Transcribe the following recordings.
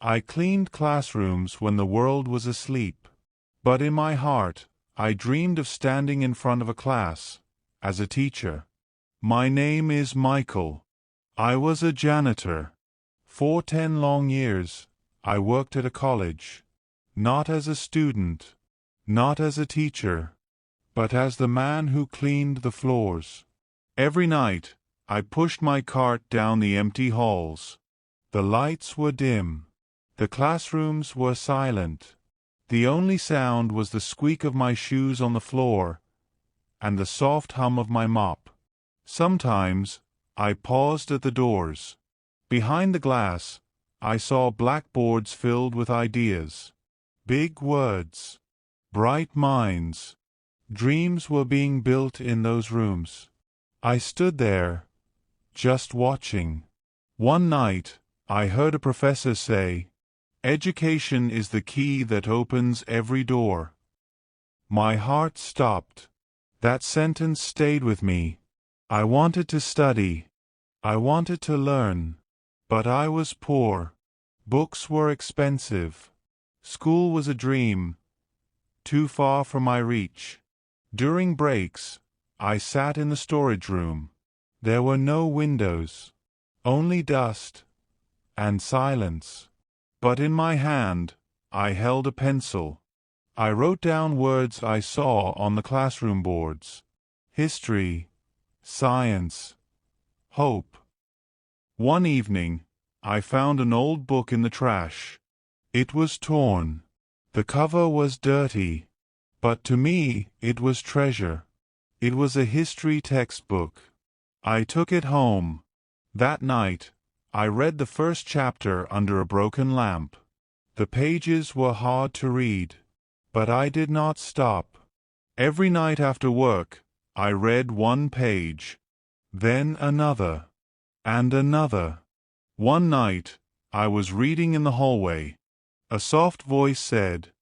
I cleaned classrooms when the world was asleep. But in my heart, I dreamed of standing in front of a class, as a teacher. My name is Michael. I was a janitor. For 10 long years, I worked at a college. Not as a student, not as a teacher, but as the man who cleaned the floors. Every night, I pushed my cart down the empty halls. The lights were dim. The classrooms were silent. The only sound was the squeak of my shoes on the floor and the soft hum of my mop. Sometimes I paused at the doors. Behind the glass, I saw blackboards filled with ideas. Big words. Bright minds. Dreams were being built in those rooms. I stood there, just watching. One night, I heard a professor say, "Education is the key that opens every door." My heart stopped. That sentence stayed with me. I wanted to study. I wanted to learn. But I was poor. Books were expensive. School was a dream, too far from my reach. During breaks, I sat in the storage room. There were no windows, only dust and silence. But in my hand, I held a pencil. I wrote down words I saw on the classroom boards. History, science, hope. One evening, I found an old book in the trash. It was torn. The cover was dirty. But to me, it was treasure. It was a history textbook. I took it home. That night, I read the first chapter under a broken lamp. The pages were hard to read. But I did not stop. Every night after work, I read one page. Then another. And another. One night, I was reading in the hallway. A soft voice said,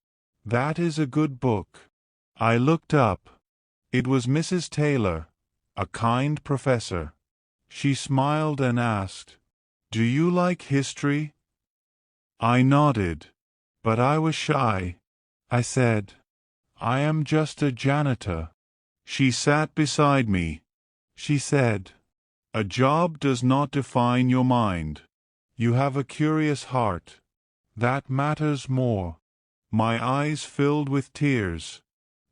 "That is a good book." I looked up. It was Mrs. Taylor, a kind professor. She smiled and asked, "Do you like history?" I nodded, but I was shy. I said, "I am just a janitor." She sat beside me. She said, "A job does not define your mind. You have a curious heart. That matters more." My eyes filled with tears.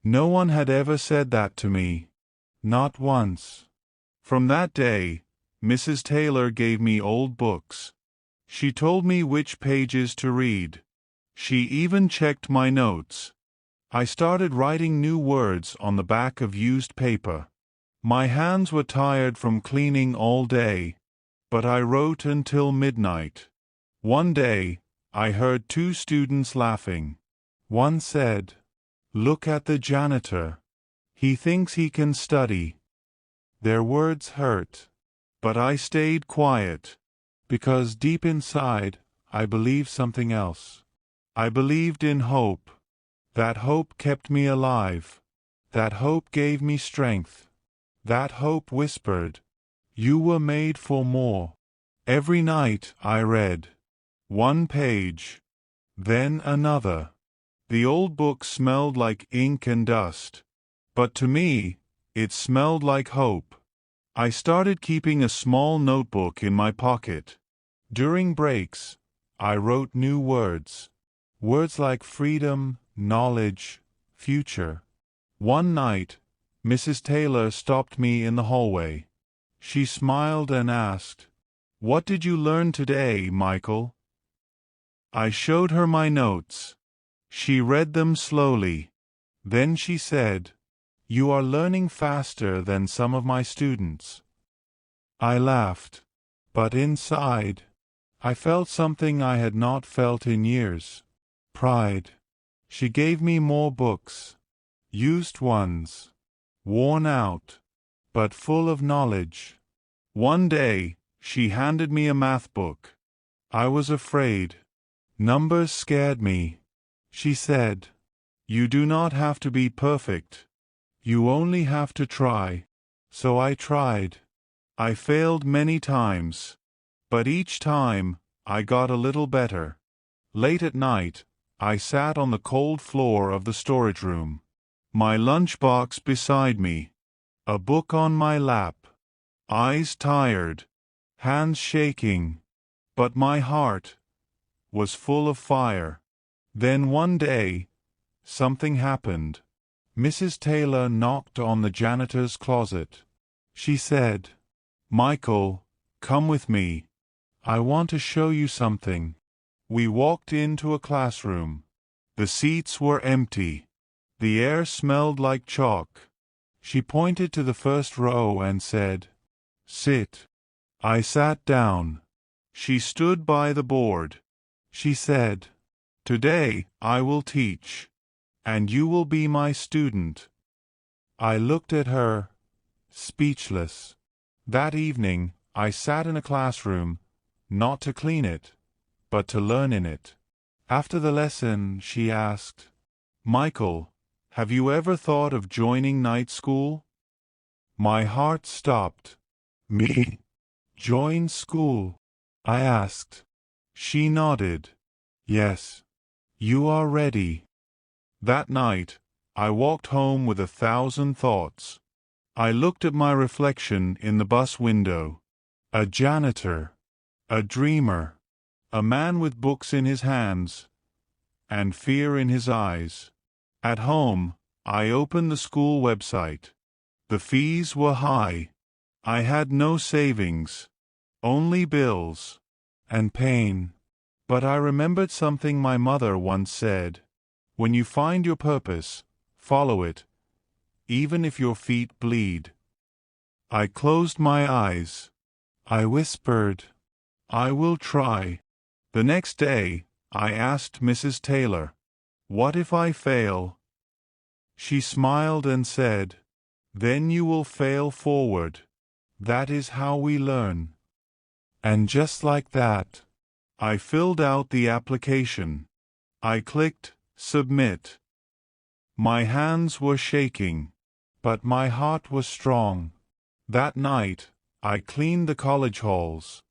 No one had ever said that to me. Not once. From that day, Mrs. Taylor gave me old books. She told me which pages to read. She even checked my notes. I started writing new words on the back of used paper. My hands were tired from cleaning all day, but I wrote until midnight. One day, I heard 2 students laughing. One said, "Look at the janitor. He thinks he can study." Their words hurt, but I stayed quiet, because deep inside, I believed something else. I believed in hope. That hope kept me alive. That hope gave me strength. That hope whispered, "You were made for more." Every night I read. One page. Then another. The old book smelled like ink and dust. But to me, it smelled like hope. I started keeping a small notebook in my pocket. During breaks, I wrote new words. Words like freedom, knowledge, future. One night, Mrs. Taylor stopped me in the hallway. She smiled and asked, "What did you learn today, Michael?" I showed her my notes. She read them slowly. Then she said, "You are learning faster than some of my students." I laughed, but inside, I felt something I had not felt in years. Pride. She gave me more books. Used ones. Worn out, but full of knowledge. One day, she handed me a math book. I was afraid. Numbers scared me. She said, "You do not have to be perfect. You only have to try." So I tried. I failed many times, but each time I got a little better. Late at night, I sat on the cold floor of the storage room. My lunchbox beside me, a book on my lap, eyes tired, hands shaking, but my heart was full of fire. Then one day, something happened. Mrs. Taylor knocked on the janitor's closet. She said, "Michael, come with me. I want to show you something." We walked into a classroom. The seats were empty. The air smelled like chalk. She pointed to the first row and said, "Sit." I sat down. She stood by the board. She said, "Today I will teach, and you will be my student." I looked at her, speechless. That evening, I sat in a classroom, not to clean it, but to learn in it. After the lesson, she asked, "Michael, have you ever thought of joining night school?" My heart stopped. "Me? Join school?" I asked. She nodded. "Yes. You are ready." That night, I walked home with 1,000 thoughts. I looked at my reflection in the bus window. A janitor, a dreamer, a man with books in his hands and fear in his eyes. At home, I opened the school website. The fees were high. I had no savings, only bills and pain. But I remembered something my mother once said. When you find your purpose, follow it, even if your feet bleed. I closed my eyes. I whispered, "I will try." The next day, I asked Mrs. Taylor, "What if I fail?" She smiled and said, "Then you will fail forward. That is how we learn." And just like that, I filled out the application. I clicked submit. My hands were shaking, but my heart was strong. That night, I cleaned the college halls.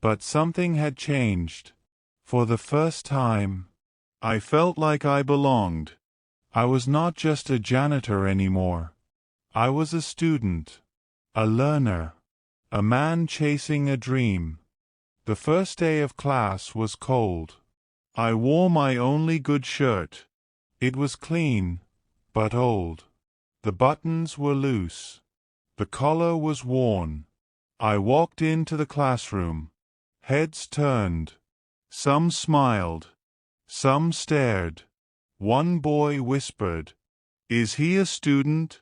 But something had changed. For the first time, I felt like I belonged. I was not just a janitor anymore. I was a student, a learner, a man chasing a dream. The first day of class was cold. I wore my only good shirt. It was clean, but old. The buttons were loose. The collar was worn. I walked into the classroom. Heads turned. Some smiled. Some stared. One boy whispered, "Is he a student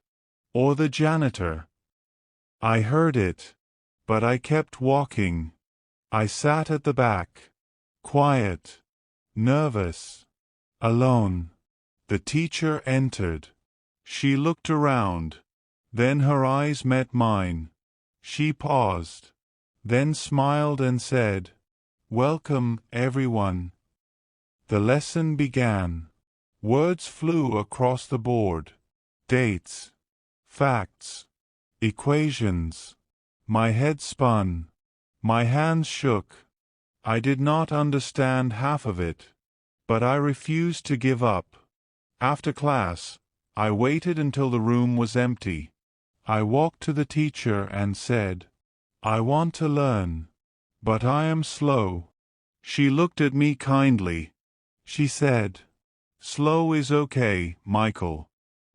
or the janitor?" I heard it, but I kept walking. I sat at the back, quiet, nervous, alone. The teacher entered. She looked around. Then her eyes met mine. She paused, then smiled and said, "Welcome, everyone." The lesson began. Words flew across the board. Dates, facts, equations. My head spun. My hands shook. I did not understand half of it, but I refused to give up. After class, I waited until the room was empty. I walked to the teacher and said, "I want to learn, but I am slow." She looked at me kindly. She said, "Slow is okay, Michael.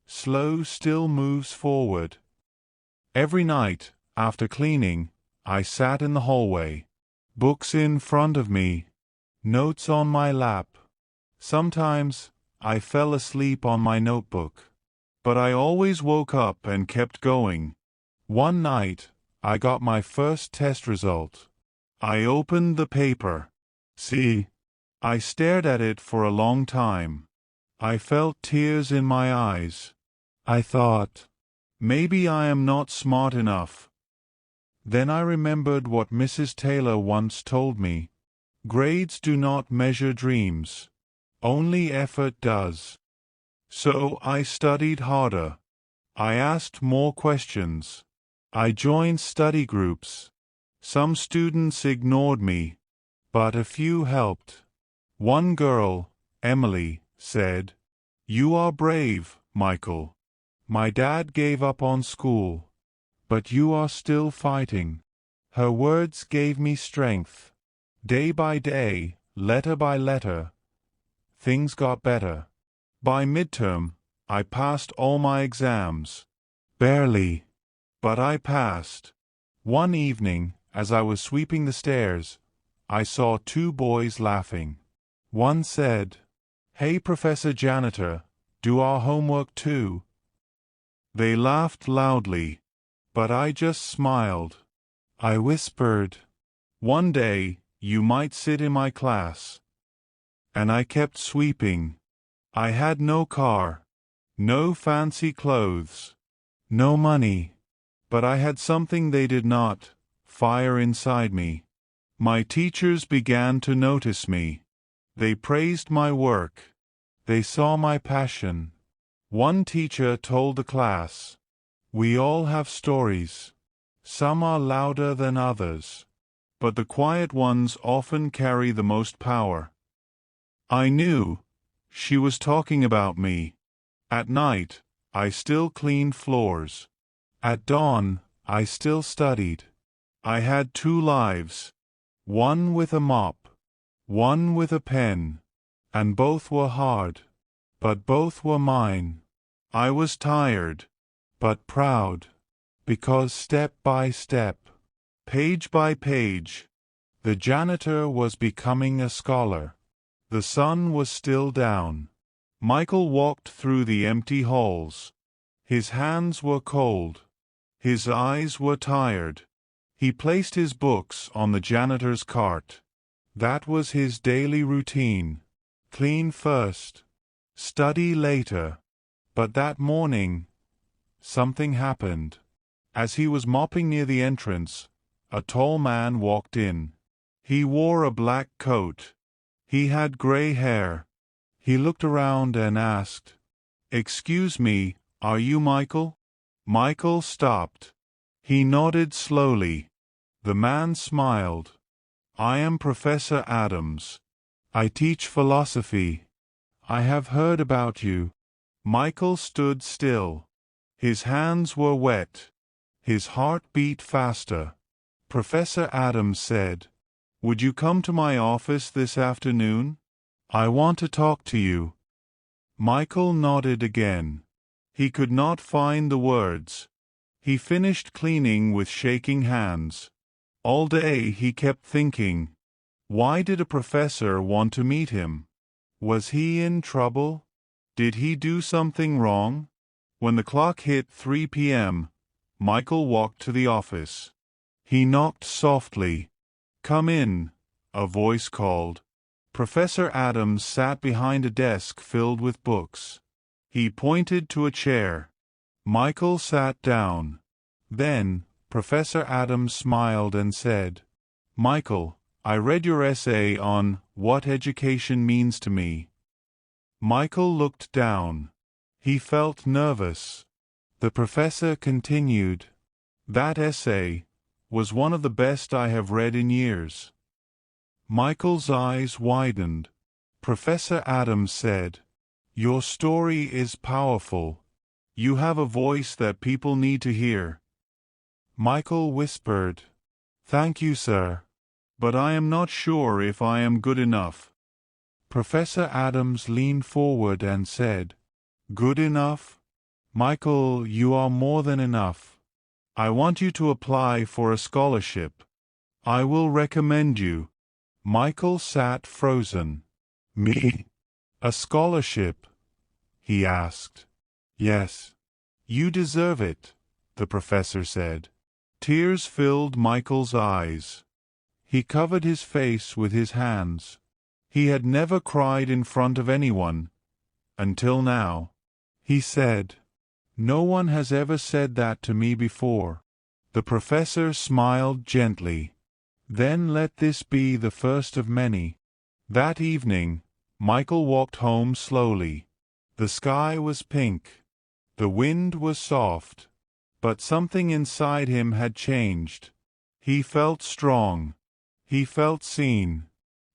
Slow still moves forward." Every night, after cleaning, I sat in the hallway. Books in front of me, notes on my lap. Sometimes I fell asleep on my notebook, but I always woke up and kept going. One night, I got my first test result. I opened the paper. See, I stared at it for a long time. I felt tears in my eyes. I thought, maybe I am not smart enough. Then I remembered what Mrs. Taylor once told me. Grades do not measure dreams. Only effort does. So I studied harder. I asked more questions. I joined study groups. Some students ignored me, but a few helped. One girl, Emily, said, "You are brave, Michael. My dad gave up on school, but you are still fighting." Her words gave me strength. Day by day, letter by letter, things got better. By midterm, I passed all my exams. Barely, but I passed. One evening, as I was sweeping the stairs, I saw two boys laughing. One said, "Hey, Professor Janitor, do our homework too?" They laughed loudly, but I just smiled. I whispered, "One day, you might sit in my class." And I kept sweeping. I had no car, no fancy clothes, no money, but I had something they did not: fire inside me. My teachers began to notice me. They praised my work. They saw my passion. One teacher told the class, "We all have stories. Some are louder than others, but the quiet ones often carry the most power." I knew she was talking about me. At night, I still cleaned floors. At dawn, I still studied. I had two lives, one with a mop, one with a pen, and both were hard, but both were mine. I was tired, but proud, because step by step, page by page, the janitor was becoming a scholar. The sun was still down. Michael walked through the empty halls. His hands were cold. His eyes were tired. He placed his books on the janitor's cart. That was his daily routine. Clean first, study later. But that morning, something happened. As he was mopping near the entrance, a tall man walked in. He wore a black coat. He had gray hair. He looked around and asked, "Excuse me, are you Michael?" Michael stopped. He nodded slowly. The man smiled. "I am Professor Adams. I teach philosophy. I have heard about you." Michael stood still. His hands were wet. His heart beat faster. Professor Adams said, "Would you come to my office this afternoon? I want to talk to you." Michael nodded again. He could not find the words. He finished cleaning with shaking hands. All day he kept thinking, why did a professor want to meet him? Was he in trouble? Did he do something wrong? When the clock hit 3 p.m., Michael walked to the office. He knocked softly. "Come in," a voice called. Professor Adams sat behind a desk filled with books. He pointed to a chair. Michael sat down. Then, Professor Adams smiled and said, "Michael, I read your essay on what education means to me." Michael looked down. He felt nervous. The professor continued, "That essay was one of the best I have read in years." Michael's eyes widened. Professor Adams said, "Your story is powerful. You have a voice that people need to hear." Michael whispered, "Thank you, sir. But I am not sure if I am good enough." Professor Adams leaned forward and said, "Good enough? Michael, you are more than enough. I want you to apply for a scholarship. I will recommend you." Michael sat frozen. "Me? A scholarship?" he asked. "Yes. You deserve it," the professor said. Tears filled Michael's eyes. He covered his face with his hands. He had never cried in front of anyone, until now. He said, "No one has ever said that to me before." The professor smiled gently. "Then let this be the first of many." That evening, Michael walked home slowly. The sky was pink. The wind was soft. But something inside him had changed. He felt strong. He felt seen.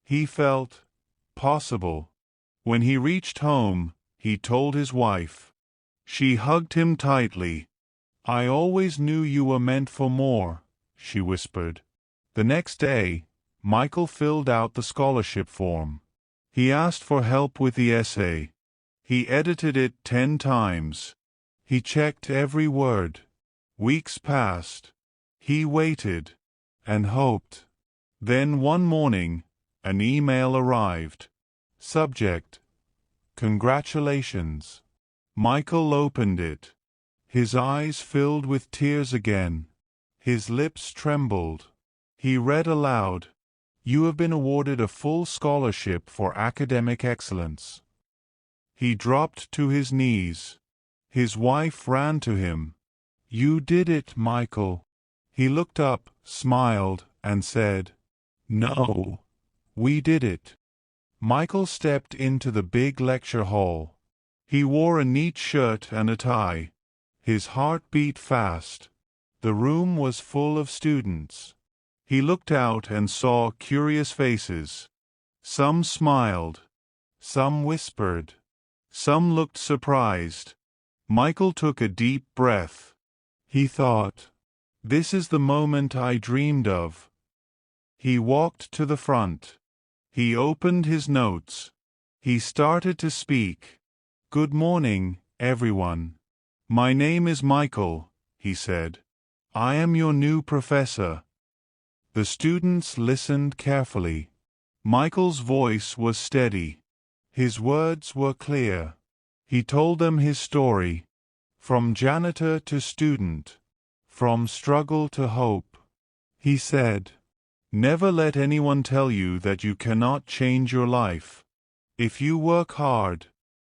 He felt possible. When he reached home, he told his wife. She hugged him tightly. "I always knew you were meant for more," she whispered. The next day, Michael filled out the scholarship form. He asked for help with the essay. He edited it 10 times. He checked every word. Weeks passed. He waited and hoped. Then one morning, an email arrived. Subject: Congratulations. Michael opened it. His eyes filled with tears again. His lips trembled. He read aloud, "You have been awarded a full scholarship for academic excellence." He dropped to his knees. His wife ran to him. "You did it, Michael." He looked up, smiled, and said, "No, we did it." Michael stepped into the big lecture hall. He wore a neat shirt and a tie. His heart beat fast. The room was full of students. He looked out and saw curious faces. Some smiled. Some whispered. Some looked surprised. Michael took a deep breath. He thought, "This is the moment I dreamed of." He walked to the front. He opened his notes. He started to speak. "Good morning, everyone. My name is Michael," he said. "I am your new professor." The students listened carefully. Michael's voice was steady. His words were clear. He told them his story, from janitor to student, from struggle to hope. He said, "Never let anyone tell you that you cannot change your life. If you work hard,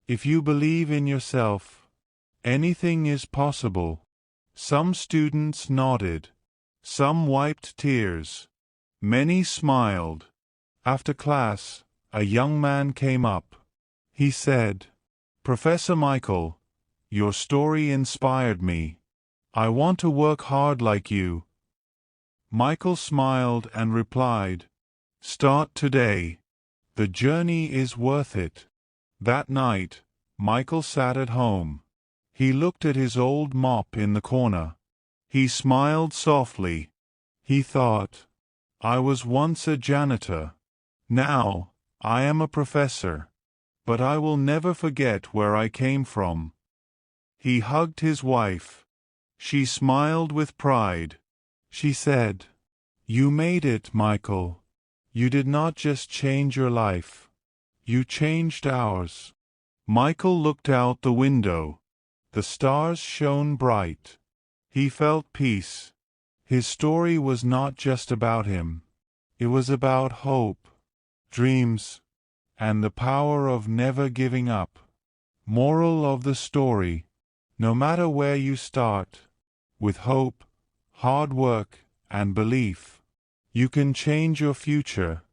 if you believe in yourself, anything is possible." Some students nodded. Some wiped tears. Many smiled. After class, a young man came up. He said, "Professor Michael, your story inspired me. I want to work hard like you." Michael smiled and replied, "Start today. The journey is worth it." That night, Michael sat at home. He looked at his old mop in the corner. He smiled softly. He thought, "I was once a janitor. Now I am a professor. But I will never forget where I came from." He hugged his wife. She smiled with pride. She said, "You made it, Michael. You did not just change your life. You changed ours." Michael looked out the window. The stars shone bright. He felt peace. His story was not just about him. It was about hope, dreams, and the power of never giving up. Moral of the story: no matter where you start, with hope, hard work, and belief, you can change your future.